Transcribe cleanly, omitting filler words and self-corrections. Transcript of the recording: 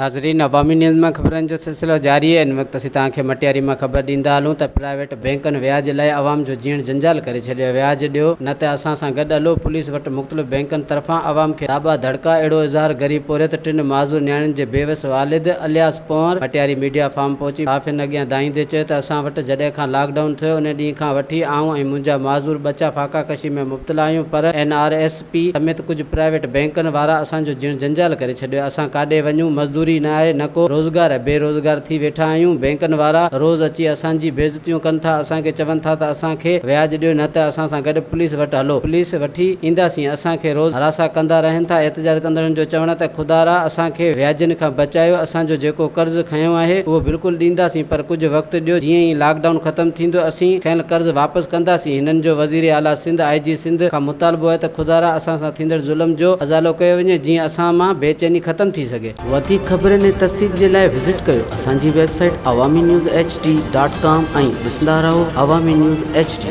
नाज़रीन, अवामी न्यूज़ में ख़बरनि जो सिलसिलो जारी है। इन वक्त असीं तव्हांखे मटियारी में ख़बर ॾींदा हलूं त प्राइवेट बैंकनि व्याज लाइ आवाम जो जीण जंजाल करे छॾियो। व्याज ॾियो न त असां सां गॾु हलो। पुलिस वटि मुख़्तलिफ़ बैंकनि तरफ़ां आवाम खे दाबा धड़का। अहिड़ो इज़हार गरीब पोरियत टिन माज़ूर न्याणियुनि जे बेवस वालिद alias Panwar Matiari media farm पहुची हाफ़िन अॻियां दाईंदे चयो त असां वटि जॾहिं खां लॉकडाउन थियो उन ॾींहं खां वठी आऊं ऐं मुंहिंजा माज़ूर बचा फाका कशी में मुब्तला आहियूं, पर NRSP समेत कुझु प्राइवेट बैंकनि वारा असांजो जीण जंजाल करे छॾियो। असां काॾे वञूं, मज़दूरी न आहे, न को रोज़गार है, बेरोज़गार थी वेठा आहियूं। बैंकनि वारा रोज़ अची असांजी बेइज़तियूं कनि था। असांखे चवनि था त असांखे व्याज ॾियो न त असां सां गॾु पुलिस वटि हलो। पुलिस वठी ईंदासीं। असांखे रोज़ हरासा कंदा रहनि था। एहतिजाज कंदड़नि जो चवणु आहे त खुदारा असांखे व्याजनि खां बचायो। असांजो जेको कर्ज़ु खंयो आहे उहो बिल्कुलु ॾींदासीं, पर कुझु वक़्तु ॾियो। जीअं ई लॉकडाउन ख़तमु थींदो असीं खयल कर्ज़ु वापसि कंदासीं। हिननि जो वज़ीर आला सिंध IG सिंध खां मुतालबो आहे त खुदारा असां सां थींदड़ ज़ुल्म जो अज़ालो कयो वञे, जीअं असां मां बेचैनी ख़तमु थी सघे। वधीक ख़बरनि ऐं तफ़सील जे लाइ विज़िट कयो असांजी वेबसाइट awamiNewsHD.com ऐं ॾिसंदा रहो अवामी न्यूज़ HD।